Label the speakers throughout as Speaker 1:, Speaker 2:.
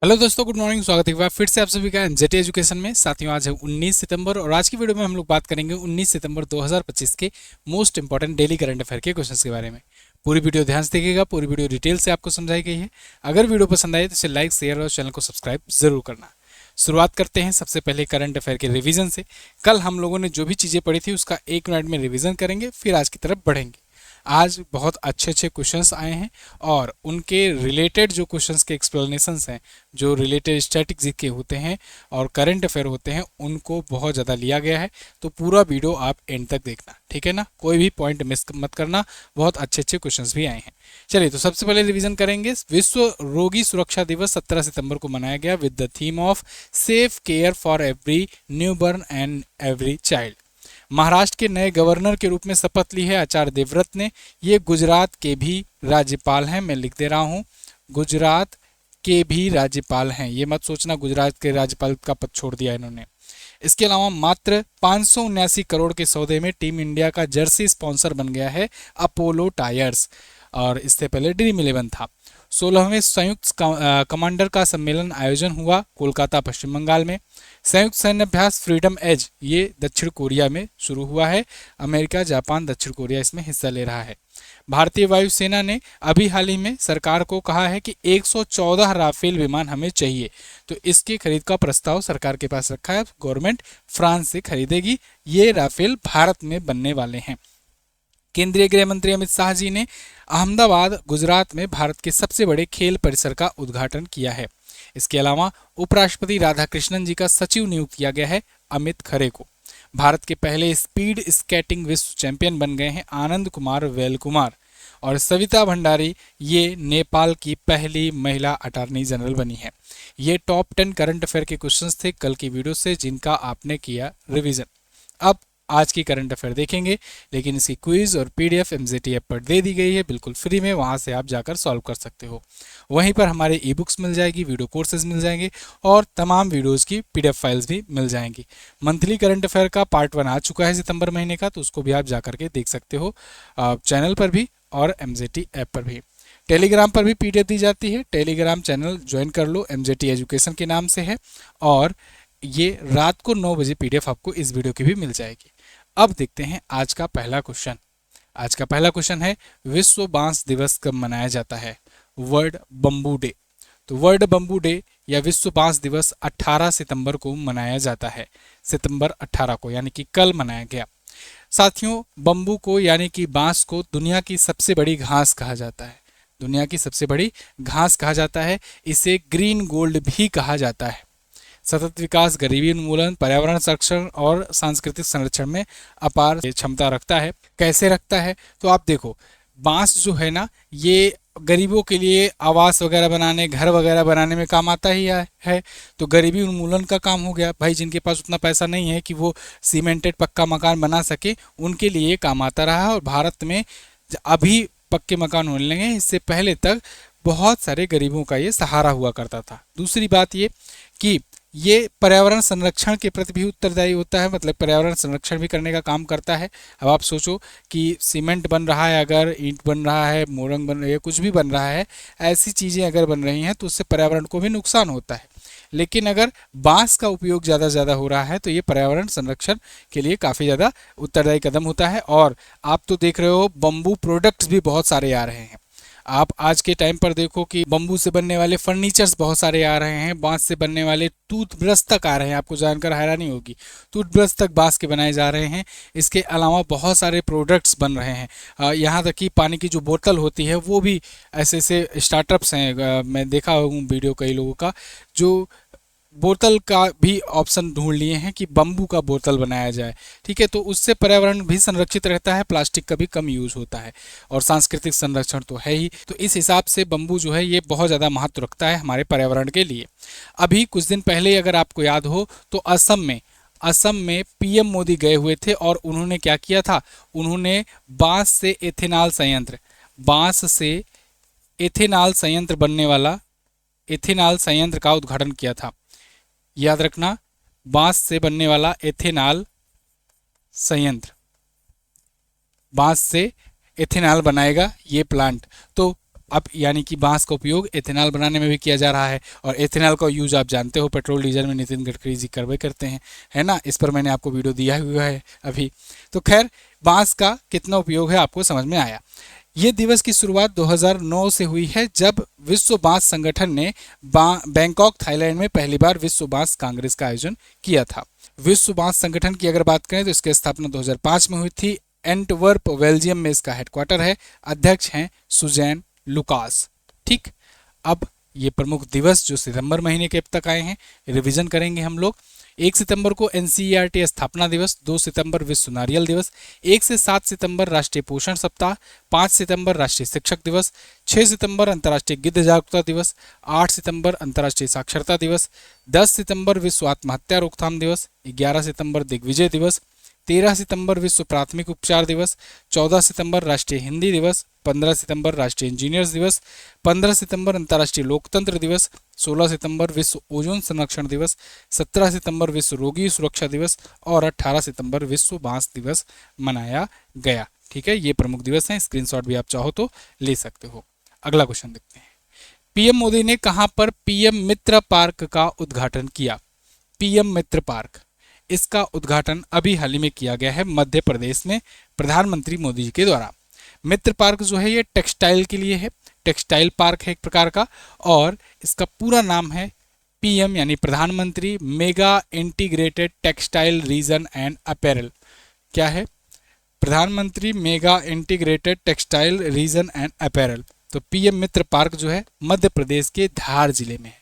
Speaker 1: Hello दोस्तों, good morning. स्वागत है एक बार फिर से आप सभी का एनजेटी एजुकेशन में। साथियों, आज है 19 सितंबर और आज की वीडियो में हम लोग बात करेंगे 19 सितंबर 2025 के most important daily current affair के क्वेश्चंस के बारे में। पूरी वीडियो ध्यान से देखिएगा, पूरी वीडियो डिटेल से आपको समझाई गई है। अगर वीडियो पसंद आए तो इसे लाइक, शेयर और चैनल को सब्सक्राइब जरूर करना। शुरुआत करते हैं सबसे पहले करंट अफेयर के रिवीजन से। कल हम लोगों ने जो भी चीज़ें पढ़ी थी उसका 1 मिनट में रिवीजन करेंगे, फिर आज की तरफ बढ़ेंगे। आज बहुत अच्छे अच्छे क्वेश्चंस आए हैं और उनके रिलेटेड जो क्वेश्चंस के एक्सप्लेनेशंस हैं, जो रिलेटेड स्ट्रेटजी के होते हैं और करंट अफेयर होते हैं, उनको बहुत ज़्यादा लिया गया है। तो पूरा वीडियो आप एंड तक देखना, ठीक है ना? कोई भी पॉइंट मिस मत करना। बहुत अच्छे अच्छे क्वेश्चंस भी आए हैं। चलिए, तो सबसे पहले रिवीजन करेंगे। विश्व रोगी सुरक्षा दिवस 17 सितंबर को मनाया गया with the theme of safe care for every newborn and every child. Maharashtra के नए गवर्नर के रूप में शपथ ली है आचार्य देवव्रत ने। ये गुजरात के भी राज्यपाल हैं। मैं लिख दे रहा हूँ, गुजरात के भी राज्यपाल हैं। ये मत सोचना गुजरात के राज्यपाल का पद छोड़ दिया इन्होंने। इसके अलावा मात्र 579 करोड़ के सौदे में टीम इंडिया का जर्सी स्पॉन्सर बन गया है अपोलो टायर्स, और इससे पहले ड्रीम 11 था। 16वें संयुक्त कमांडर का सम्मेलन आयोजन हुआ कोलकाता, पश्चिम बंगाल में। संयुक्त सैन्य अभ्यास फ्रीडम एज ये दक्षिण कोरिया में शुरू हुआ है। अमेरिका, जापान, दक्षिण कोरिया इसमें हिस्सा ले रहा है। भारतीय वायुसेना ने अभी हाल ही में सरकार को कहा है कि 114 राफेल विमान हमें चाहिए। तो इसकी खरीद का प्रस्ताव सरकार के पास रखा है। गवर्नमेंट फ्रांस से खरीदेगी। ये राफेल भारत में बनने वाले हैं। केंद्रीय गृह मंत्री अमित शाह जी ने अहमदाबाद, गुजरात में भारत के सबसे बड़े खेल परिसर का उद्घाटन किया है। इसके अलावा उपराष्ट्रपति राधाकृष्णन जी का सचिव नियुक्त किया गया है अमित खरे को। भारत के पहले स्पीड स्केटिंग विश्व चैंपियन बन गए हैं आनंद कुमार वेल कुमार। और सविता भंडारी ये नेपाल की पहली महिला अटॉर्नी जनरल बनी है। ये टॉप 10 करंट अफेयर के क्वेश्चंस थे कल की वीडियो से, जिनका आपने किया रिवीजन। अब आज की करंट अफेयर देखेंगे, लेकिन इसकी क्विज और पीडीएफ एमजेटी ऐप पर दे दी गई है बिल्कुल फ्री में। वहां से आप जाकर सॉल्व कर सकते हो। वहीं पर हमारे ई बुक्स मिल जाएगी, वीडियो कोर्सेज मिल जाएंगे और तमाम वीडियोस की पीडीएफ फाइल्स भी मिल जाएंगी। मंथली करंट अफेयर का पार्ट 1 आ चुका है सितंबर महीने का, तो उसको भी आप जाकर के देख सकते हो चैनल पर भी और एमजेटी ऐप पर भी। टेलीग्राम पर भी पीडीएफ दी जाती है। टेलीग्राम चैनल ज्वाइन कर लो, एमजेटी एजुकेशन के नाम से है। और ये रात को 9 बजे पीडीएफ आपको इस वीडियो की भी मिल जाएगी। अब देखते हैं आज का पहला क्वेश्चन। आज का पहला क्वेश्चन है, विश्व बांस दिवस कब मनाया जाता है? World bamboo day. तो वर्ल्ड बम्बू डे या विश्व बांस दिवस 18 सितंबर को मनाया जाता है। सितंबर 18 को, यानी कि कल मनाया गया। साथियों, बम्बू को यानी कि बांस को दुनिया की सबसे बड़ी घास कहा जाता है। दुनिया की सबसे बड़ी घास कहा जाता है। इसे ग्रीन गोल्ड भी कहा जाता है। सतत विकास, गरीबी उन्मूलन, पर्यावरण संरक्षण और सांस्कृतिक संरक्षण में अपार क्षमता रखता है। कैसे रखता है? तो आप देखो, बांस जो है ना, ये गरीबों के लिए आवास वगैरह बनाने, घर वगैरह बनाने में काम आता ही है। तो गरीबी उन्मूलन का काम हो गया। भाई, जिनके पास उतना पैसा नहीं है कि वो सीमेंटेड पक्का मकान बना सके, उनके लिए काम आता रहा है। और भारत में अभी पक्के मकान होने लगे, इससे पहले तक बहुत सारे गरीबों का ये सहारा हुआ करता था। दूसरी बात ये कि ये पर्यावरण संरक्षण के प्रति भी उत्तरदायी होता है, मतलब पर्यावरण संरक्षण भी करने का काम करता है। अब आप सोचो कि सीमेंट बन रहा है, अगर ईंट बन रहा है, मोरंग बन रही है, कुछ भी बन रहा है, ऐसी चीज़ें अगर बन रही हैं तो उससे पर्यावरण को भी नुकसान होता है। लेकिन अगर बांस का उपयोग ज़्यादा से ज़्यादा हो रहा है तो ये पर्यावरण संरक्षण के लिए काफ़ी ज़्यादा उत्तरदायी कदम होता है। और आप तो देख रहे हो, बम्बू प्रोडक्ट्स भी बहुत सारे आ रहे हैं। आप आज के टाइम पर देखो कि बम्बू से बनने वाले फर्नीचर्स बहुत सारे आ रहे हैं। बांस से बनने वाले टूथब्रश तक आ रहे हैं। आपको जानकर हैरानी होगी, टूथब्रश तक बांस के बनाए जा रहे हैं। इसके अलावा बहुत सारे प्रोडक्ट्स बन रहे हैं। यहाँ तक कि पानी की जो बोतल होती है वो भी ऐसे ऐसे स्टार्टअप्स हैं। मैं देखा हूँ वीडियो कई लोगों का, जो बोतल का भी ऑप्शन ढूंढ लिए हैं कि बम्बू का बोतल बनाया जाए। ठीक है, तो उससे पर्यावरण भी संरक्षित रहता है, प्लास्टिक का भी कम यूज होता है और सांस्कृतिक संरक्षण तो है ही। तो इस हिसाब से बम्बू जो है ये बहुत ज़्यादा महत्व रखता है हमारे पर्यावरण के लिए। अभी कुछ दिन पहले अगर आपको याद हो तो असम में पीएम मोदी गए हुए थे और उन्होंने क्या किया था? उन्होंने बांस से एथेनॉल संयंत्र बनने वाला एथेनॉल संयंत्र का उद्घाटन किया था। याद रखना, बांस से बनने वाला एथेनॉल संयंत्र, बांस से एथेनॉल बनाएगा ये प्लांट। तो अब यानी कि बांस का उपयोग एथेनॉल बनाने में भी किया जा रहा है, और एथेनॉल का यूज आप जानते हो पेट्रोल डीजल में नितिन गडकरी जी करवे करते हैं, है ना। इस पर मैंने आपको वीडियो दिया हुआ है अभी। तो खैर, बांस का कितना उपयोग है आपको समझ में आया। ये दिवस की शुरुआत 2009 से हुई है, जब विश्व बांस संगठन ने बैंकॉक थाईलैंड में पहली बार विश्व बांस कांग्रेस का आयोजन किया था। विश्व बांस संगठन की अगर बात करें तो इसकी स्थापना 2005 में हुई थी। एंटवर्प बेल्जियम में इसका हेडक्वार्टर है। अध्यक्ष हैं सुजैन लुकास। ठीक, अब ये प्रमुख दिवस जो सितंबर महीने के अब तक आए हैं, रिवीजन करेंगे हम लोग। 1 सितंबर को एनसीईआरटी स्थापना दिवस, 2 सितंबर विश्व नारियल दिवस, 1 से 7 सितंबर राष्ट्रीय पोषण सप्ताह, 5 सितंबर राष्ट्रीय शिक्षक दिवस, 6 सितंबर अंतर्राष्ट्रीय गिद्ध जागरूकता दिवस, 8 सितंबर अंतर्राष्ट्रीय साक्षरता दिवस, 10 सितंबर विश्व आत्महत्या रोकथाम दिवस, 11 सितंबर दिग्विजय दिवस, 13 सितंबर विश्व प्राथमिक उपचार दिवस, 14 सितंबर राष्ट्रीय हिंदी दिवस, 15 सितंबर राष्ट्रीय इंजीनियर्स दिवस, 15 सितंबर अंतर्राष्ट्रीय लोकतंत्र दिवस, 16 सितंबर विश्व ओजोन संरक्षण दिवस, 17 सितंबर विश्व रोगी सुरक्षा दिवस और 18 सितंबर विश्व बांस दिवस मनाया गया। ठीक है, ये प्रमुख दिवस हैं। स्क्रीनशॉट भी आप चाहो तो ले सकते हो। अगला क्वेश्चन देखते हैं। पीएम मोदी ने कहां पर पीएम मित्र पार्क का उद्घाटन किया? पीएम मित्र पार्क, इसका उद्घाटन अभी हाल ही में किया गया है मध्य प्रदेश में प्रधानमंत्री मोदी जी के द्वारा। मित्र पार्क जो है ये टेक्सटाइल के लिए है, टेक्सटाइल पार्क है एक प्रकार का, और इसका पूरा नाम है पीएम यानी प्रधानमंत्री mega integrated textile reason and apparel. क्या है? प्रधानमंत्री mega integrated textile reason and apparel. तो पीएम मित्र पार्क जो है मध्य प्रदेश के धार जिले में है,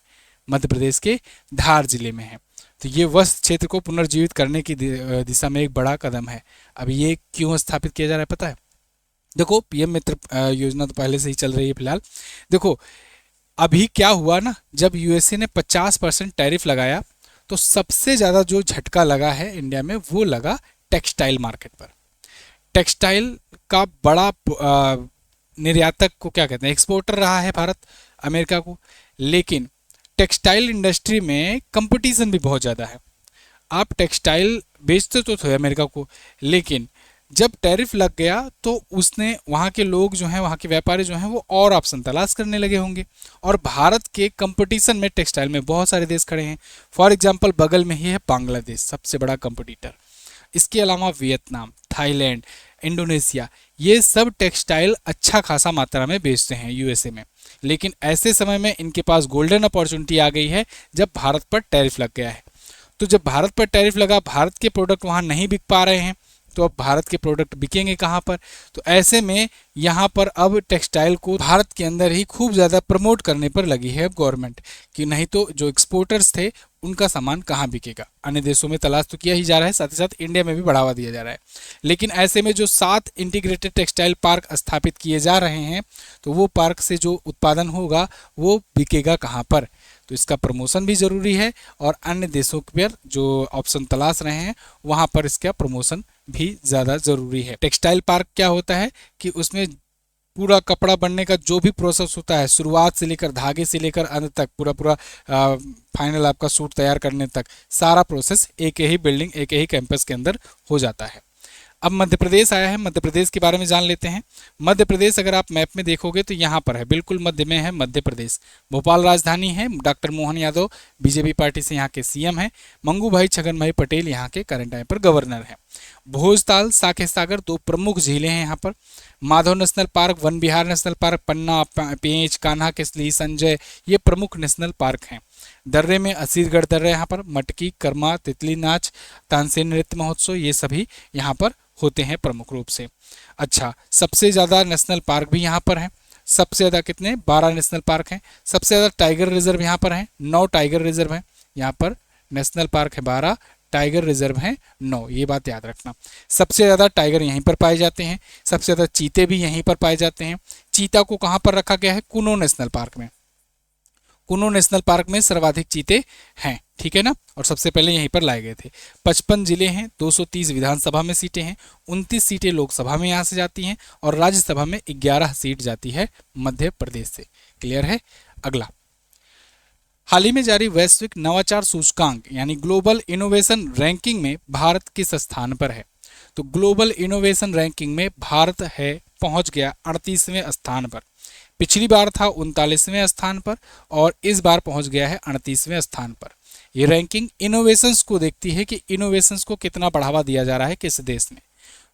Speaker 1: मध्य प्रदेश के धार जिले में है। तो ये वस्त्र क्षेत्र को पुनर्जीवित करने की दिशा में एक बड़ा कदम है। अब ये क्यों स्थापित किया जा रहा है पता है? देखो, पीएम मित्र योजना तो पहले से ही चल रही है फिलहाल। देखो, अभी क्या हुआ ना, जब यूएसए ने 50% टैरिफ लगाया तो सबसे ज़्यादा जो झटका लगा है इंडिया में वो लगा टेक्सटाइल मार्केट पर। टेक्सटाइल का बड़ा निर्यातक को क्या कहते हैं, एक्सपोर्टर रहा है भारत अमेरिका को। लेकिन टेक्सटाइल इंडस्ट्री में कंपटीशन भी बहुत ज़्यादा है। आप टेक्सटाइल बेचते तो थे अमेरिका को, लेकिन जब टैरिफ लग गया तो उसने वहाँ के लोग जो हैं, वहाँ के व्यापारी जो हैं, वो और ऑप्शन तलाश करने लगे होंगे। और भारत के कंपटीशन में टेक्सटाइल में बहुत सारे देश खड़े हैं। फॉर एग्जांपल बगल में ही है बांग्लादेश, सबसे बड़ा कंपटीटर। इसके अलावा वियतनाम, थाईलैंड, इंडोनेशिया, ये सब टेक्सटाइल अच्छा खासा मात्रा में बेचते हैं यूएसए में। लेकिन ऐसे समय में इनके पास गोल्डन अपॉर्चुनिटी आ गई है जब भारत पर टैरिफ लग गया है। तो जब भारत पर टैरिफ लगा, भारत के प्रोडक्ट वहाँ नहीं बिक पा रहे हैं, तो अब भारत के प्रोडक्ट बिकेंगे कहाँ पर? तो ऐसे में यहाँ पर अब टेक्सटाइल को भारत के अंदर ही खूब ज़्यादा प्रमोट करने पर लगी है अब गवर्नमेंट, कि नहीं तो जो एक्सपोर्टर्स थे उनका सामान कहाँ बिकेगा। अन्य देशों में तलाश तो किया ही जा रहा है, साथ ही साथ इंडिया में भी बढ़ावा दिया जा रहा है। लेकिन ऐसे में जो 7 इंटीग्रेटेड टेक्सटाइल पार्क स्थापित किए जा रहे हैं, तो वो पार्क से जो उत्पादन होगा वो बिकेगा कहाँ पर? तो इसका प्रमोशन भी ज़रूरी है, और अन्य देशों पर जो ऑप्शन तलाश रहे हैं वहाँ पर इसका प्रमोशन भी ज़्यादा ज़रूरी है। टेक्सटाइल पार्क क्या होता है कि उसमें पूरा कपड़ा बनने का जो भी प्रोसेस होता है, शुरुआत से लेकर धागे से लेकर अंत तक, पूरा फाइनल आपका सूट तैयार करने तक, सारा प्रोसेस एक ही बिल्डिंग, एक ही कैंपस के अंदर हो जाता है। अब मध्य प्रदेश आया है, मध्य प्रदेश के बारे में जान लेते हैं। मध्य प्रदेश अगर आप मैप में देखोगे तो यहाँ पर है, बिल्कुल मध्य में है मध्य प्रदेश। भोपाल राजधानी है। Doctor Mohan Yadav BJP party से यहाँ के सीएम हैं। मंगू भाई छगन भाई पटेल यहाँ के करंट टाइम पर गवर्नर हैं। भोजताल, साकेत सागर, 2 प्रमुख झीलें हैं यहाँ पर। माधव नेशनल पार्क, वन विहार नेशनल पार्क, पन्ना, पेंच, कान्हा किसली, संजय, ये प्रमुख नेशनल पार्क हैं। दर्रे में असीरगढ़ दर्रा यहाँ पर, मटकी, कर्मा, तितली नाच, तानसेन नृत्य महोत्सव, ये सभी यहाँ पर होते हैं प्रमुख रूप से। अच्छा, सबसे ज़्यादा नेशनल पार्क भी यहाँ पर हैं। सबसे ज़्यादा कितने? 12 नेशनल पार्क हैं। सबसे ज़्यादा टाइगर रिजर्व यहाँ पर हैं, 9 टाइगर रिजर्व हैं। यहाँ पर नेशनल पार्क है 12, टाइगर रिजर्व हैं 9, ये बात याद रखना। सबसे ज़्यादा टाइगर यहीं पर पाए जाते हैं, सबसे ज़्यादा चीते भी यहीं पर पाए जाते हैं। चीता को कहाँ पर रखा गया है? कुनो नेशनल पार्क में। कुनो नेशनल पार्क में सर्वाधिक चीते हैं, ठीक है ना, और सबसे पहले यहीं पर लाए गए थे। 55 जिले हैं, 230 विधानसभा में सीटें हैं, 29 सीटें लोकसभा में यहाँ से जाती हैं, और राज्यसभा में 11 सीट जाती है मध्य प्रदेश से। क्लियर है? अगला, हाल ही में जारी वैश्विक नवाचार सूचकांक यानी ग्लोबल इनोवेशन रैंकिंग में भारत किस स्थान पर है? तो ग्लोबल इनोवेशन रैंकिंग में भारत है, पहुंच गया 38वें स्थान पर। पिछली बार था 39वें स्थान पर और इस बार पहुंच गया है 38वें स्थान पर। ये रैंकिंग इनोवेशंस को देखती है कि इनोवेशंस को कितना बढ़ावा दिया जा रहा है किस देश में।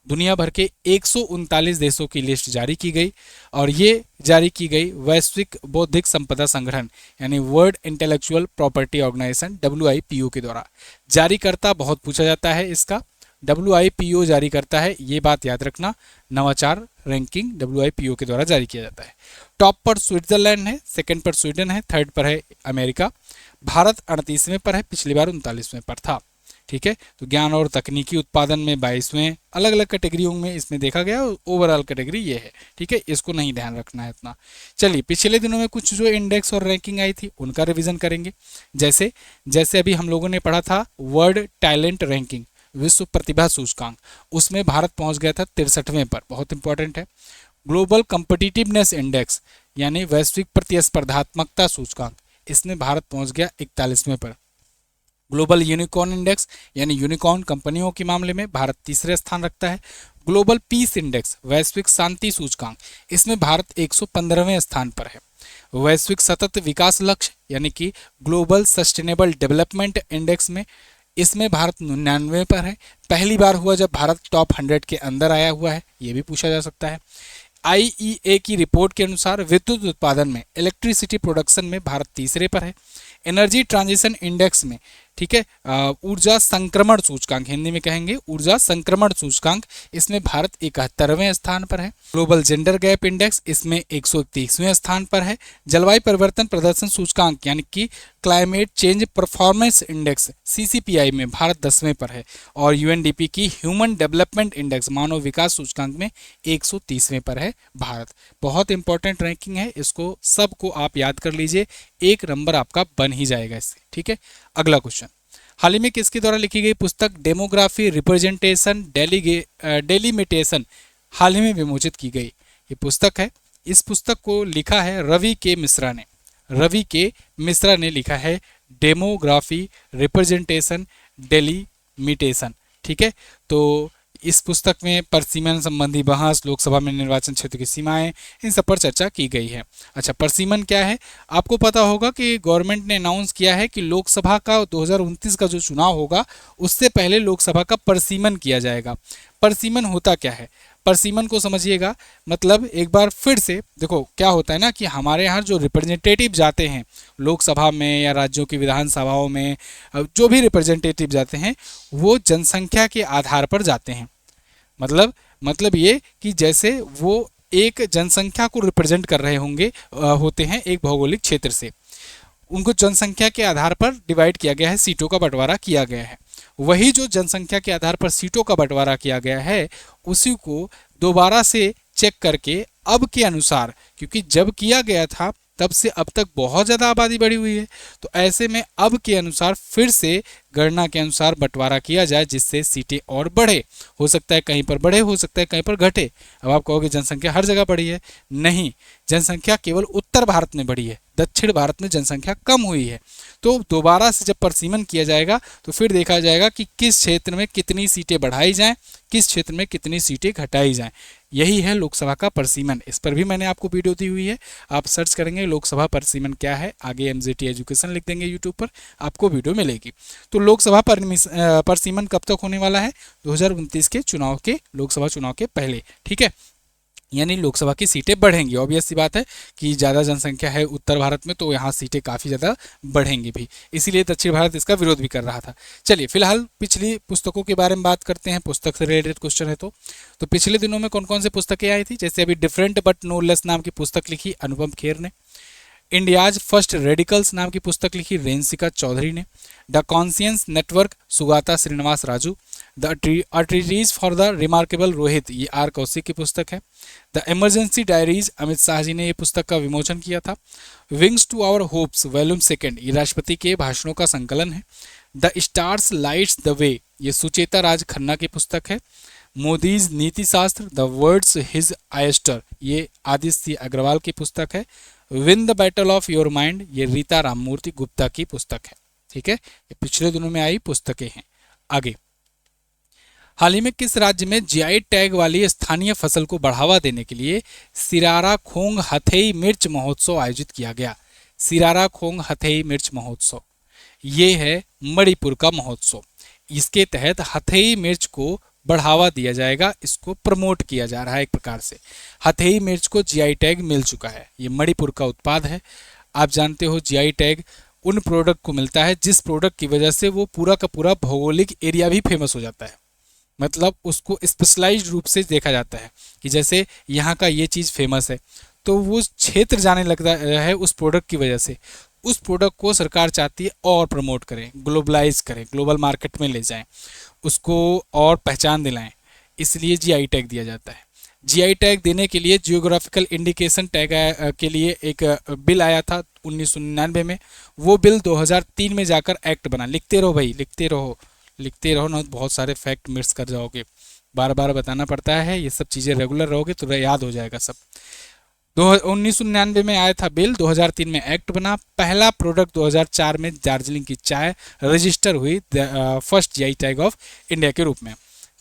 Speaker 1: दुनिया भर के 139 देशों की लिस्ट जारी की गई और ये जारी की गई वैश्विक बौद्धिक संपदा संगठन यानी world intellectual property organisation WIPO के द्वारा। जारीकर्ता बहुत पूछा जाता है इसका, WIPO जारी करता है, ये बात याद रखना। नवाचार रैंकिंग WIPO के द्वारा जारी किया जाता है। टॉप पर स्विट्जरलैंड है, सेकंड पर स्वीडन है, थर्ड पर है अमेरिका। भारत 38वें पर है, पिछली बार 39वें पर था। ठीक है, तो ज्ञान और तकनीकी उत्पादन में 22वें, अलग अलग कैटेगरियों में इसमें देखा गया। ओवरऑल कैटेगरी ये है। ठीक है, इसको नहीं ध्यान रखना है इतना। चलिए, पिछले दिनों में कुछ जो इंडेक्स और रैंकिंग आई थी उनका रिवीजन करेंगे। जैसे अभी हम लोगों ने पढ़ा था वर्ल्ड टैलेंट रैंकिंग, विश्व प्रतिभा सूचकांक, उसमें भारत पहुंच गया था 63वें पर, बहुत इंपॉर्टेंट है। ग्लोबल कॉम्पिटिटिवनेस इंडेक्स यानी वैश्विक प्रतिस्पर्धात्मकता सूचकांक, इसमें भारत पहुंच गया 41वें पर। ग्लोबल यूनिकॉर्न इंडेक्स यानी यूनिकॉर्न कंपनियों के मामले में भारत तीसरे स्थान रखता है। ग्लोबल पीस इंडेक्स वैश्विक शांति सूचकांक, इसमें भारत 115वें स्थान पर है। वैश्विक सतत विकास लक्ष्य यानी कि ग्लोबल सस्टेनेबल डेवलपमेंट इंडेक्स में, इसमें भारत 99वें पर है। पहली बार हुआ जब भारत टॉप 100 के अंदर आया हुआ है, ये भी पूछा जा सकता है। IEA की रिपोर्ट के अनुसार विद्युत उत्पादन में, इलेक्ट्रिसिटी प्रोडक्शन में भारत तीसरे पर है। एनर्जी ट्रांजिशन इंडेक्स में, ठीक है, ऊर्जा संक्रमण सूचकांक, हिंदी में कहेंगे ऊर्जा संक्रमण सूचकांक, इसमें भारत 71वें स्थान पर है। ग्लोबल जेंडर गैप इंडेक्स, इसमें 131वें स्थान पर है। जलवायु परिवर्तन प्रदर्शन सूचकांक यानी कि climate change performance index CCPI में भारत 10वें पर है। और UNDP की ह्यूमन डेवलपमेंट इंडेक्स मानव विकास सूचकांक में 130वें पर है भारत। बहुत इंपॉर्टेंट रैंकिंग है, इसको सबको आप याद कर लीजिए, एक नंबर आपका बन ही जाएगा इससे। ठीक है, अगला क्वेश्चन, हाल ही में किसके द्वारा लिखी गई पुस्तक डेमोग्राफी रिप्रेजेंटेशन डेलिमिटेशन हाल ही में विमोचित की गई? ये पुस्तक है, इस पुस्तक को लिखा है रवि के मिश्रा ने लिखा है डेमोग्राफी रिप्रेजेंटेशन डेलिमिटेशन। ठीक है, तो इस पुस्तक में परसीमन संबंधी बहस, लोकसभा में निर्वाचन क्षेत्र की सीमाएं, इन सब पर चर्चा की गई है। अच्छा, परसीमन क्या है? आपको पता होगा कि गवर्नमेंट ने अनाउंस किया है कि लोकसभा का 2029 का जो चुनाव होगा उससे पहले लोकसभा का परसीमन किया जाएगा। परसीमन होता क्या है? परसीमन को समझिएगा, मतलब एक बार फिर से देखो क्या होता है ना कि हमारे यहाँ जो रिप्रेजेंटेटिव जाते हैं लोकसभा में या राज्यों की विधानसभाओं में, जो भी रिप्रेजेंटेटिव जाते हैं वो जनसंख्या के आधार पर जाते हैं। मतलब ये कि जैसे वो एक जनसंख्या को रिप्रेजेंट कर रहे होते हैं एक भौगोलिक क्षेत्र से, उनको जनसंख्या के आधार पर डिवाइड किया गया है, सीटों का बंटवारा किया गया है। वही जो जनसंख्या के आधार पर सीटों का बंटवारा किया गया है उसी को दोबारा से चेक करके अब के अनुसार, क्योंकि जब किया गया था तब से अब तक बहुत ज़्यादा आबादी बढ़ी हुई है, तो ऐसे में अब के अनुसार फिर से गणना के अनुसार बंटवारा किया जाए जिससे सीटें और बढ़े। हो सकता है कहीं पर बढ़े, हो सकता है कहीं पर घटे। अब आप कहोगे जनसंख्या हर जगह बढ़ी है, नहीं, जनसंख्या केवल उत्तर भारत में बढ़ी है, दक्षिण भारत में जनसंख्या कम हुई है। तो दोबारा से जब परसीमन किया जाएगा तो फिर देखा जाएगा कि किस क्षेत्र में कितनी सीटें बढ़ाई जाएं, किस क्षेत्र में कितनी सीटें घटाई जाएं। यही है लोकसभा का परसीमन। इस पर भी मैंने आपको वीडियो दी हुई है, आप सर्च करेंगे लोकसभा परसीमन क्या है, आगे MZT एजुकेशन लिख देंगे यूट्यूब पर, आपको वीडियो मिलेगी। तो लोकसभा परसीमन कब तक होने वाला है? 2029 के चुनाव के, लोकसभा चुनाव के पहले। ठीक है, यानी लोकसभा की सीटें बढ़ेंगी। ऑब्वियस सी बात है कि ज़्यादा जनसंख्या है उत्तर भारत में, तो यहाँ सीटें काफ़ी ज़्यादा बढ़ेंगी भी, इसीलिए दक्षिण भारत इसका विरोध भी कर रहा था। चलिए फिलहाल पिछली पुस्तकों के बारे में बात करते हैं, पुस्तक से रिलेटेड क्वेश्चन है तो पिछले दिनों में कौन कौन से पुस्तकें आई थी? जैसे अभी डिफरेंट बट नो लेस नाम की पुस्तक लिखी अनुपम खेर ने। इंडियाज फर्स्ट रेडिकल्स नाम की पुस्तक लिखी रेंसिका चौधरी ने। The conscience network Sugata Srinivas Raju. The treaties for the remarkable Rohit, ये R कौशिक की पुस्तक है। The emergency diaries, Amit Shah ji ने ये पुस्तक का विमोचन किया था। Wings to our hopes volume 2, ये राष्ट्रपति के भाषणों का संकलन है। The stars lights the way, ये सुचेता राज खन्ना की पुस्तक है। मोदीज नीति शास्त्र, द वर्ड्स हिज आयस्टर, ये आदित्य अग्रवाल की पुस्तक है। Win the battle of your mind, ये रीता राममूर्ति गुप्ता की पुस्तक है। ठीक है, ये पिछले दिनों में आई पुस्तकें हैं। आगे हाल ही में किस राज्य में जीआई टैग वाली स्थानीय फसल को बढ़ावा देने के लिए सिरारा खोंग हथेई मिर्च महोत्सव आयोजित किया गया? सिरारा खोंग हथेई मिर्च महोत्सव, ये है मणिपुर का महोत्सव। इसके तहत हथेई मिर्च को बढ़ावा दिया जाएगा, इसको प्रमोट किया जा रहा है एक प्रकार से। हथेई मिर्च को जीआई टैग मिल चुका है, ये मणिपुर का उत्पाद है। आप जानते हो जीआई टैग उन प्रोडक्ट को मिलता है जिस प्रोडक्ट की वजह से वो पूरा का पूरा भौगोलिक एरिया भी फेमस हो जाता है, मतलब उसको स्पेशलाइज्ड रूप से देखा जाता है कि जैसे यहाँ का ये चीज़ फेमस है, तो वो क्षेत्र जाने लगता है उस प्रोडक्ट की वजह से। उस प्रोडक्ट को सरकार चाहती है और प्रमोट करें, ग्लोबलाइज करें, ग्लोबल मार्केट में ले जाएं, उसको और पहचान दिलाएं, इसलिए जीआई टैग दिया जाता है। जीआई टैग देने के लिए जियोग्राफिकल इंडिकेशन टैग के लिए एक बिल आया था 1999 में। वो बिल 2003 में जाकर एक्ट बना। लिखते रहो भाई, लिखते रहो, लिखते रहो ना, बहुत सारे फैक्ट मिस कर जाओगे, बार बार बताना पड़ता है। ये सब चीज़ें रेगुलर रहोगे तो याद हो जाएगा सब। 1999 में आया था बिल, 2003 में एक्ट बना। पहला प्रोडक्ट 2004 में दार्जिलिंग की चाय रजिस्टर हुई first GI tag of India के रूप में,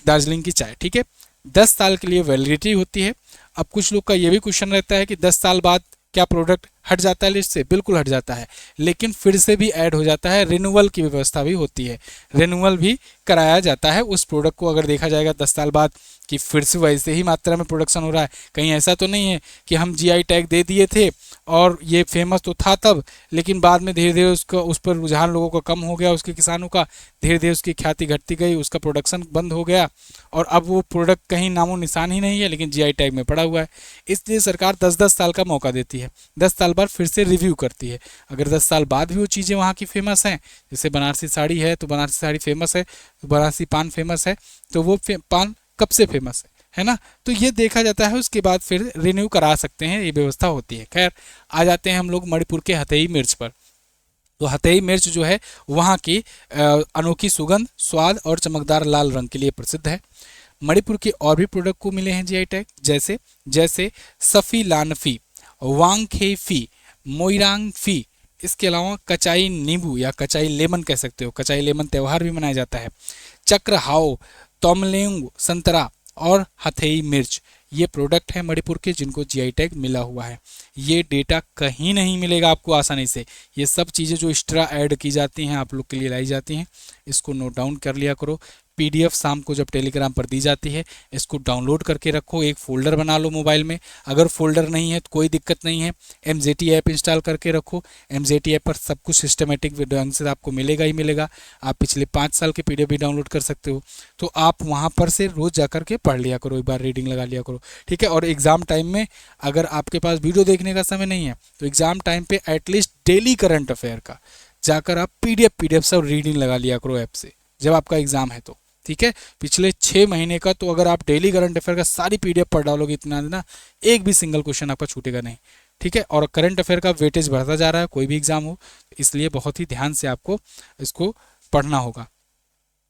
Speaker 1: दार्जिलिंग की चाय। ठीक है, 10 साल के लिए वैलिडिटी होती है। अब कुछ लोग का ये भी क्वेश्चन रहता है कि 10 साल बाद क्या प्रोडक्ट हट जाता है लिस्ट से? बिल्कुल हट जाता है, लेकिन फिर से भी ऐड हो जाता है। रिन्यूअल की व्यवस्था भी होती है, रिन्यूअल भी कराया जाता है उस प्रोडक्ट को। अगर देखा जाएगा 10 साल बाद कि फिर से वैसे ही मात्रा में प्रोडक्शन हो रहा है, कहीं ऐसा तो नहीं है कि हम जीआई टैग दे दिए थे और ये फेमस तो था तब, लेकिन बाद में धीरे धीरे उसका उस पर रुझान लोगों का कम हो गया, उसके किसानों का धीरे धीरे उसकी ख्याति घटती गई, उसका प्रोडक्शन बंद हो गया और अब वो प्रोडक्ट कहीं नामो निशान ही नहीं है, लेकिन जीआई टैग में पड़ा हुआ है। इसलिए सरकार 10-10 साल का मौका देती है, 10 साल बाद फिर से रिव्यू करती है। अगर 10 साल बाद भी वो चीज़ें वहाँ की फेमस हैं, जैसे बनारसी साड़ी है तो बनारसी साड़ी फेमस है, तो बनारसी पान फेमस है, तो वो पान कब से फेमस है ना, तो ये देखा जाता है। उसके बाद फिर रिन्यू करा सकते हैं, ये व्यवस्था होती है। खैर, आ जाते हैं हम लोग मणिपुर के हथेई मिर्च पर। तो हथेई मिर्च जो है वहाँ की अनोखी सुगंध, स्वाद और चमकदार लाल रंग के लिए प्रसिद्ध है। मणिपुर के और भी प्रोडक्ट को मिले हैं जीआई टैग, जैसे जैसे सफ़ी लानफी, वांगखे फी, मोइरांग फी। इसके अलावा कचाई नींबू या कचाई लेमन कह सकते हो, कचाई लेमन त्यौहार भी मनाया जाता है। चक्र हाओ, तोमलेंग संतरा और हथेई मिर्च, ये प्रोडक्ट है मणिपुर के जिनको जीआई टैग मिला हुआ है। ये डेटा कहीं नहीं मिलेगा आपको आसानी से। ये सब चीज़ें जो एक्स्ट्रा ऐड की जाती हैं, आप लोग के लिए लाई जाती हैं, इसको नोट डाउन कर लिया करो। पीडीएफ शाम को जब टेलीग्राम पर दी जाती है, इसको डाउनलोड करके रखो, एक फ़ोल्डर बना लो मोबाइल में। अगर फोल्डर नहीं है तो कोई दिक्कत नहीं है, एमजेटी ऐप इंस्टॉल करके रखो। एमजेटी ऐप पर सब कुछ सिस्टमेटिक ढंग से आपको मिलेगा ही मिलेगा। आप पिछले 5 साल के पीडीएफ भी डाउनलोड कर सकते हो, तो आप वहाँ पर से रोज़ जा कर के पढ़ लिया करो, एक बार रीडिंग लगा लिया करो, ठीक है। और एग्ज़ाम टाइम में अगर आपके पास वीडियो देखने का समय नहीं है तो एग्ज़ाम टाइम पे एटलीस्ट डेली करंट अफेयर का जाकर आप पीडीएफ सब रीडिंग लगा लिया करो ऐप से, जब आपका एग्ज़ाम है तो, ठीक है। पिछले 6 महीने का तो अगर आप डेली करंट अफेयर का सारी पीडीएफ पढ़ डालोगे इतना ना, एक भी सिंगल क्वेश्चन आपका छूटेगा नहीं, ठीक है। और करंट अफेयर का वेटेज बढ़ता जा रहा है, कोई भी एग्जाम हो, इसलिए बहुत ही ध्यान से आपको इसको पढ़ना होगा।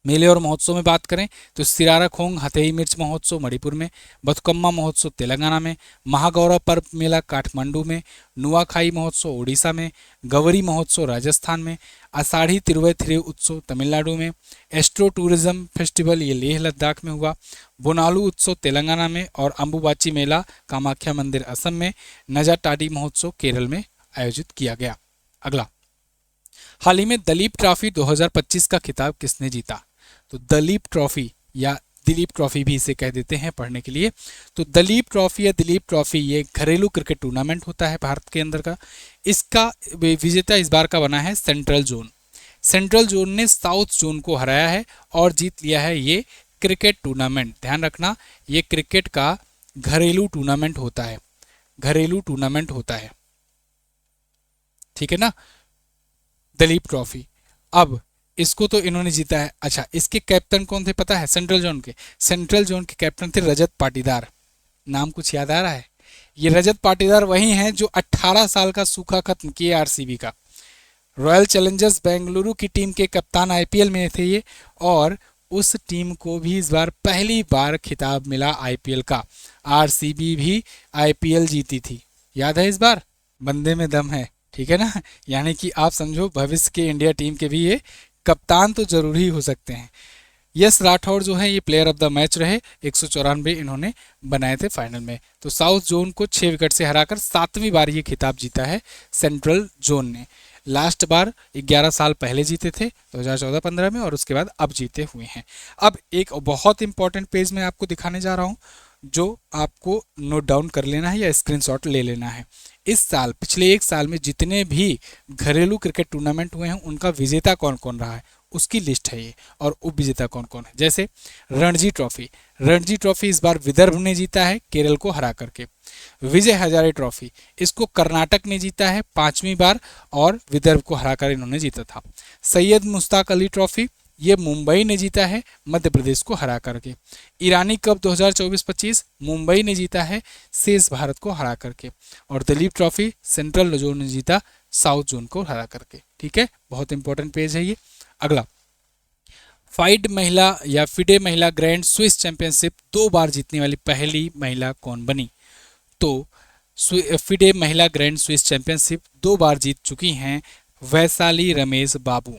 Speaker 1: मेले और महोत्सव में बात करें तो सिरारा खोंग हथेई मिर्च महोत्सव मणिपुर में, बथुकम्मा महोत्सव तेलंगाना में, महागौरव पर्व मेला काठमांडू में, नुआखाई महोत्सव ओडिशा में, गवरी महोत्सव राजस्थान में, आषाढ़ी तिरुवई थिरु उत्सव तमिलनाडु में, एस्ट्रो टूरिज्म फेस्टिवल ये लेह लद्दाख में हुआ, बोनालू उत्सव तेलंगाना में और अम्बुबाची मेला कामाख्या मंदिर असम में, नजाटाडी महोत्सव केरल में आयोजित किया गया। अगला, हाल ही में दलीप ट्रॉफी 2025 का खिताब किसने जीता? तो दलीप ट्रॉफी या दिलीप ट्रॉफी भी इसे कह देते हैं पढ़ने के लिए। तो दलीप ट्रॉफी या दिलीप ट्रॉफी ये घरेलू क्रिकेट टूर्नामेंट होता है भारत के अंदर का। इसका विजेता इस बार का बना है सेंट्रल जोन। सेंट्रल जोन ने साउथ जोन को हराया है और जीत लिया है ये क्रिकेट टूर्नामेंट। ध्यान रखना, ये क्रिकेट का घरेलू टूर्नामेंट होता है, घरेलू टूर्नामेंट होता है, ठीक है ना, दलीप ट्रॉफी। अब इसको तो इन्होंने जीता है। अच्छा, इसके कैप्टन कौन थे पता है? सेंट्रल जोन के, सेंट्रल जोन के कैप्टन थे रजत पाटीदार। नाम कुछ याद आ रहा है? ये रजत पाटीदार वही हैं जो 18 साल का सूखा खत्म किए आरसीबी का। रॉयल चैलेंजर्स बेंगलुरु की टीम के कप्तान आईपीएल में थे ये, और उस टीम को भी इस बार पहली बार खिताब मिला आईपीएल का। आरसीबी भी आईपीएल जीती थी, याद है? इस बार बंदे में दम है, ठीक है ना। यानी कि आप समझो भविष्य के इंडिया टीम के भी ये कप्तान तो जरूर ही हो सकते हैं। यश राठौर जो है ये प्लेयर ऑफ द मैच रहे, 194 इन्होंने बनाए थे फाइनल में। तो साउथ जोन को 6 विकेट से हराकर 7वीं बार ये खिताब जीता है सेंट्रल जोन ने। लास्ट बार 11 साल पहले जीते थे 2014-15 में, और उसके बाद अब जीते हुए हैं। अब एक बहुत इंपॉर्टेंट पेज मैं आपको दिखाने जा रहा हूँ जो आपको नोट डाउन कर लेना है या स्क्रीनशॉट ले लेना है। इस साल पिछले 1 साल में जितने भी घरेलू क्रिकेट टूर्नामेंट हुए हैं उनका विजेता कौन कौन रहा है उसकी लिस्ट है ये, और उप विजेता कौन कौन है। जैसे रणजी ट्रॉफी इस बार विदर्भ ने जीता है केरल को हरा करके। विजय हजारे ट्रॉफी इसको कर्नाटक ने जीता है 5वीं बार, और विदर्भ को हराकर इन्होंने जीता था। सैयद मुश्ताक अली ट्रॉफी ये मुंबई ने जीता है मध्य प्रदेश को हरा करके। ईरानी कप 2024-25 मुंबई ने जीता है शेष भारत को हरा करके। और दिलीप ट्रॉफी सेंट्रल जोन ने जीता साउथ जोन को हरा करके। ठीक है, बहुत इंपॉर्टेंट पेज है ये। अगला, फाइड महिला या फिडे महिला ग्रैंड स्विस चैंपियनशिप 2 बार जीतने वाली पहली महिला कौन बनी? तो फिडे महिला ग्रैंड स्विस चैंपियनशिप 2 बार जीत चुकी हैं वैशाली रमेश बाबू।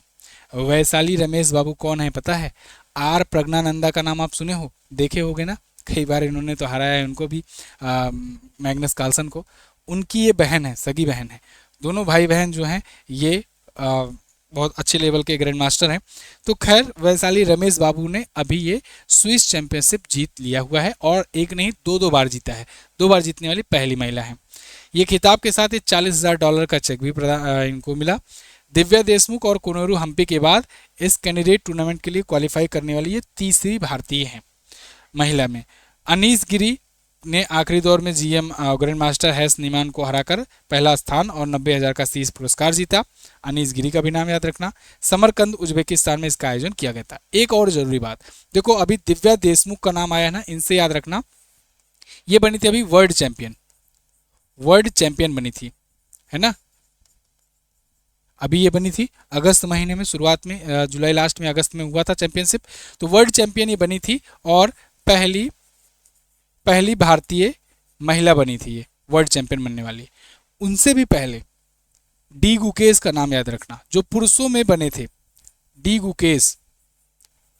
Speaker 1: वैशाली रमेश बाबू कौन है पता है? आर प्रज्ञानंदा का नाम आप सुने हो, देखे होगे ना, कई बार इन्होंने तो हराया है उनको भी, मैग्नस कार्लसन को। उनकी ये बहन है, सगी बहन है। दोनों भाई बहन जो हैं ये बहुत अच्छे लेवल के ग्रैंड मास्टर हैं। तो खैर वैशाली रमेश बाबू ने अभी ये स्विस चैंपियनशिप जीत लिया हुआ है, और एक नहीं 2 बार जीता है। 2 बार जीतने वाली पहली महिला है। ये खिताब के साथ ये $40,000 का चेक भी इनको मिला। दिव्या देशमुख और कोनेरू हम्पी के बाद इस कैंडिडेट टूर्नामेंट के लिए क्वालिफाई करने वाली ये तीसरी भारतीय हैं महिला में। अनीस गिरी ने आखिरी दौर में जीएम ग्रैंड मास्टर हैस नीमान को हराकर पहला स्थान और 90,000 का शीर्ष पुरस्कार जीता। अनीस गिरी का भी नाम याद रखना। समरकंद उज्बेकिस्तान में इसका आयोजन किया गया था। एक और जरूरी बात देखो, अभी दिव्या देशमुख का नाम आया ना, इनसे याद रखना, ये बनी थी अभी वर्ल्ड चैंपियन बनी थी, है ना। अभी ये बनी थी अगस्त महीने में, शुरुआत में जुलाई लास्ट में अगस्त में हुआ था चैंपियनशिप। तो वर्ल्ड चैंपियन ये बनी थी, और पहली भारतीय महिला बनी थी ये वर्ल्ड चैंपियन बनने वाली। उनसे भी पहले डी गुकेश का नाम याद रखना, जो पुरुषों में बने थे। डी गुकेश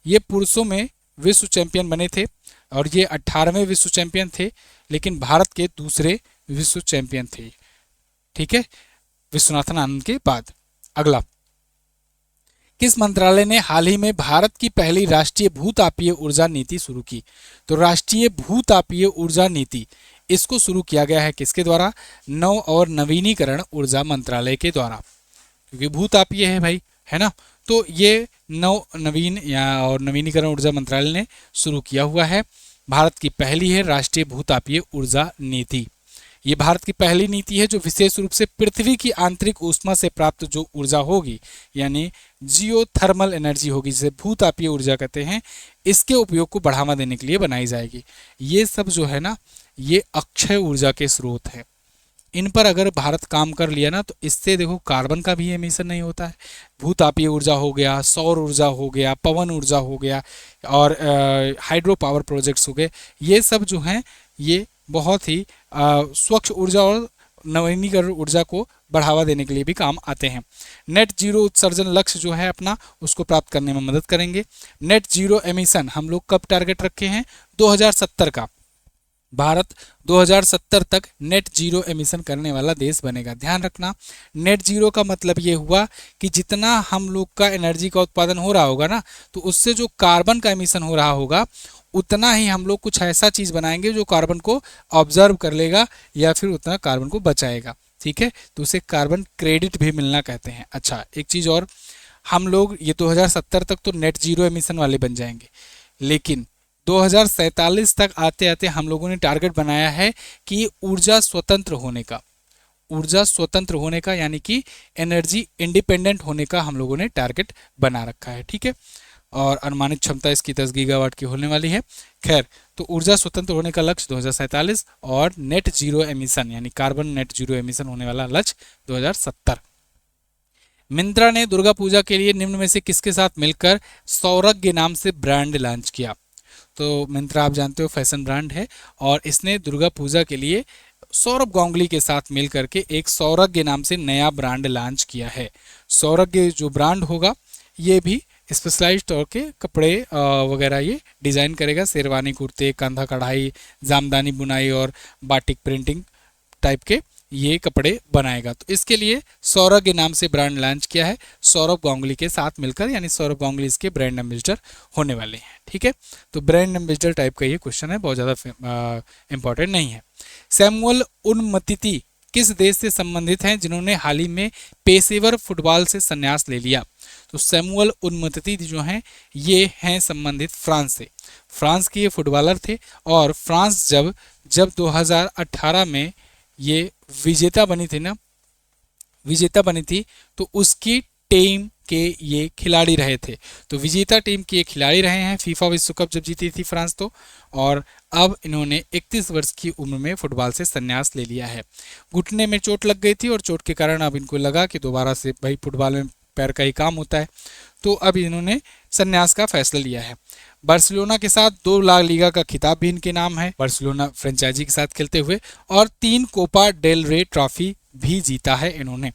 Speaker 1: ये पुरुषों में विश्व चैंपियन बने थे, और ये 18वें विश्व चैंपियन थे, लेकिन भारत के दूसरे विश्व चैंपियन थे। ठीक है, विश्वनाथन आनंद के बाद। अगला, किस मंत्रालय ने हाल ही में भारत की पहली राष्ट्रीय भूतापीय ऊर्जा नीति शुरू की? तो राष्ट्रीय भूतापीय ऊर्जा नीति इसको शुरू किया गया है किसके द्वारा? नव और नवीनीकरण ऊर्जा मंत्रालय के द्वारा, क्योंकि भूतापीय है भाई, है ना। तो ये नवीन और नवीनीकरण ऊर्जा मंत्रालय ने शुरू किया हुआ है। भारत की पहली है राष्ट्रीय भूतापीय ऊर्जा नीति। ये भारत की पहली नीति है जो विशेष रूप से पृथ्वी की आंतरिक ऊष्मा से प्राप्त जो ऊर्जा होगी, यानी जियोथर्मल एनर्जी होगी, जिसे भूतापीय ऊर्जा कहते हैं, इसके उपयोग को बढ़ावा देने के लिए बनाई जाएगी। ये सब जो है ना, ये अक्षय ऊर्जा के स्रोत हैं। इन पर अगर भारत काम कर लिया ना, तो इससे देखो कार्बन का भी एमिशन नहीं होता है। भूतापीय ऊर्जा हो गया, सौर ऊर्जा हो गया, पवन ऊर्जा हो गया, और हाइड्रो पावर प्रोजेक्ट्स हो गए, ये सब जो हैं ये बहुत ही स्वच्छ ऊर्जा और नवीनीकरण ऊर्जा को बढ़ावा देने के लिए भी काम आते हैं। नेट जीरो उत्सर्जन लक्ष्य जो है अपना, उसको प्राप्त करने में मदद करेंगे। नेट जीरो एमिशन हम लोग कब टारगेट रखे हैं? 2070 का। भारत 2070 तक नेट जीरो एमिशन करने वाला देश बनेगा। ध्यान रखना, नेट जीरो का मतलब ये हुआ कि जितना हम लोग का एनर्जी का उत्पादन हो रहा होगा ना, तो उससे जो कार्बन का एमिशन हो रहा होगा, उतना ही हम लोग कुछ ऐसा चीज़ बनाएंगे जो कार्बन को ऑब्जर्व कर लेगा या फिर उतना कार्बन को बचाएगा। ठीक है, तो उसे कार्बन क्रेडिट भी मिलना कहते हैं। अच्छा, एक चीज़ और, हम लोग ये 2070 तक तो नेट जीरो एमिशन वाले बन जाएंगे, लेकिन 2047 तक आते आते हम लोगों ने टारगेट बनाया है कि ऊर्जा स्वतंत्र होने का, यानी कि एनर्जी इंडिपेंडेंट होने का हम लोगों ने टारगेट बना रखा है। ठीक है, और अनुमानित क्षमता इसकी 10 गीगावाट की होने वाली है। खैर, तो ऊर्जा स्वतंत्र होने का लक्ष्य 2047 और नेट जीरो एमिशन यानी कार्बन नेट जीरो एमिशन होने वाला लक्ष्य 2070। मिंत्रा ने दुर्गा पूजा के लिए निम्न में से किसके साथ मिलकर सौरज्ञ नाम से ब्रांड लॉन्च किया? तो मिंत्रा आप जानते हो फैशन ब्रांड है, और इसने दुर्गा पूजा के लिए सौरभ गांगुली के साथ मिल करके एक सौरज्ञ नाम से नया ब्रांड लॉन्च किया है। सौरज्ञ जो ब्रांड होगा ये भी स्पेशलाइज्ड तौर के कपड़े वगैरह ये डिज़ाइन करेगा, शेरवानी, कुर्ते, कंधा कढ़ाई, जामदानी बुनाई और बाटिक प्रिंटिंग टाइप के ये कपड़े बनाएगा। तो इसके लिए सौरभ के नाम से ब्रांड लॉन्च किया है, सौरभ गांगुली के साथ मिलकर, यानी सौरभ गांगुली इसके ब्रांड एम्बेसडर होने वाले हैं। ठीक है, तो ब्रांड एम्बेसडर टाइप का ये क्वेश्चन है, बहुत ज़्यादा इंपॉर्टेंट नहीं है। सैमुअल उनमतिती किस देश से संबंधित हैं जिन्होंने हाल ही में पेशेवर फुटबॉल से संन्यास ले लिया? तो सैमुअल उनमतिती जो हैं ये हैं संबंधित फ्रांस से। फ्रांस के ये फुटबॉलर थे और फ्रांस जब 2018 में ये विजेता बनी थी तो उसकी टीम के ये खिलाड़ी रहे थे। तो विजेता टीम के ये खिलाड़ी रहे हैं फीफा विश्व कप जब जीती थी फ्रांस तो, और अब इन्होंने 31 वर्ष की उम्र में फुटबॉल से संन्यास ले लिया है। घुटने में चोट लग गई थी और चोट के कारण अब इनको लगा कि दोबारा से भाई फुटबॉल में पैर का ही काम होता है, तो अब इन्होंने संन्यास का फैसला लिया है। बार्सिलोना के साथ 2 ला लीगा का खिताब भी इनके नाम है, बार्सिलोना फ्रेंचाइजी के साथ खेलते हुए, और 3 कोपा डेल रे ट्रॉफी भी जीता है इन्होंने।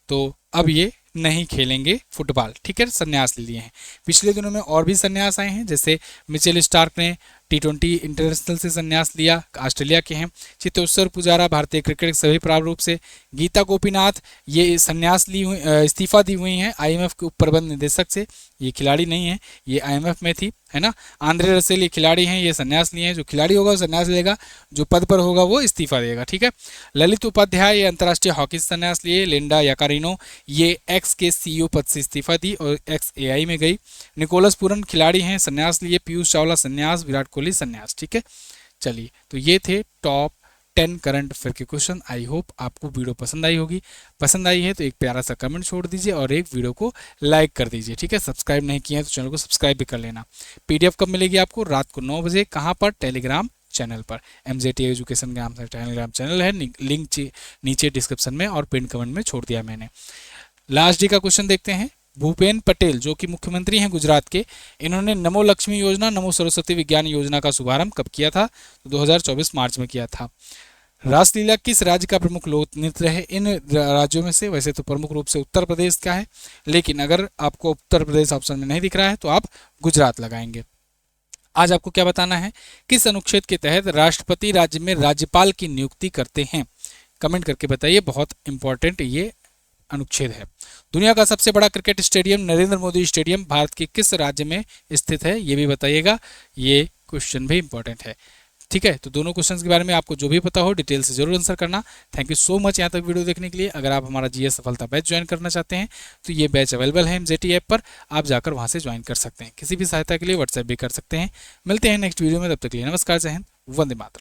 Speaker 1: तो अब ये नहीं खेलेंगे फुटबॉल, ठीक है, संन्यास ले लिए हैं। पिछले दिनों में और भी संन्यास आए हैं, जैसे मिचेल स्टार्क ने T20 इंटरनेशनल से संन्यास लिया, ऑस्ट्रेलिया के हैं। चित्तौस्वर पुजारा भारतीय क्रिकेट के सभी प्रारूप से। गीता गोपीनाथ ये संन्यास इस्तीफा दी हुई हैं IMF के उप प्रबंध निदेशक से, ये खिलाड़ी नहीं है, ये IMF में थी, है ना। आंद्रे रसेल ये खिलाड़ी हैं, ये संन्यास लिए हैं। जो खिलाड़ी होगा वो संन्यास लेगा, जो पद पर होगा वो इस्तीफा देगा, ठीक है। ललित उपाध्याय ये अंतर्राष्ट्रीय हॉकी से संन्यास लिए। लिंडा याकारिनो ये एक्स के CEO पद से इस्तीफा दी और XAI में गई। निकोलस पूरन खिलाड़ी हैं, संन्यास लिए। पीयूष चावला संन्यास, विराट कोहली संन्यास, ठीक है। चलिए, तो ये थे टॉप 10 करंट अफेयर के क्वेश्चन। आई होप आपको वीडियो पसंद आई होगी। पसंद आई है तो एक प्यारा सा कमेंट छोड़ दीजिए और एक वीडियो को लाइक कर दीजिए, ठीक है। सब्सक्राइब नहीं किया है तो चैनल को सब्सक्राइब भी कर लेना। PDF कब मिलेगी आपको? रात को 9 बजे। कहाँ पर? टेलीग्राम चैनल पर। MJT एजुकेशन के नाम से टेलीग्राम चैनल है, लिंक नीचे डिस्क्रिप्शन में और पिन कमेंट में छोड़ दिया मैंने। लास्ट डे का क्वेश्चन देखते हैं। भूपेन पटेल जो कि मुख्यमंत्री हैं गुजरात के, इन्होंने नमो लक्ष्मी योजना, नमो सरस्वती विज्ञान योजना का शुभारंभ कब किया था? तो 2024 मार्च में किया था। रासलीला किस राज्य का प्रमुख लोक नृत्य है? इन राज्यों में से वैसे तो प्रमुख रूप से उत्तर प्रदेश का है, लेकिन अगर आपको उत्तर प्रदेश ऑप्शन में नहीं दिख रहा है तो आप गुजरात लगाएंगे। आज आपको क्या बताना है? किस अनुच्छेद के तहत राष्ट्रपति राज्य में राज्यपाल की नियुक्ति करते हैं? कमेंट करके बताइए, बहुत इंपॉर्टेंट ये अनुच्छेद है। दुनिया का सबसे बड़ा cricket stadium Narendra Modi stadium Bharat के किस राज्य में स्थित है? ये भी बताइएगा, ये क्वेश्चन भी इंपॉर्टेंट है, ठीक है। तो दोनों क्वेश्चंस के बारे में आपको जो भी पता हो डिटेल से जरूर आंसर करना। थैंक यू सो मच यहाँ तक वीडियो देखने के लिए। अगर आप हमारा GS सफलता बैच ज्वाइन करना चाहते हैं तो ये बैच अवेलेबल है MJT ऐप पर, आप जाकर वहाँ से ज्वाइन कर सकते हैं। किसी भी सहायता के लिए व्हाट्सएप भी कर सकते हैं। मिलते हैं नेक्स्ट वीडियो में, तब तक के लिए नमस्कार, जय हिंद, वंदे मातरम।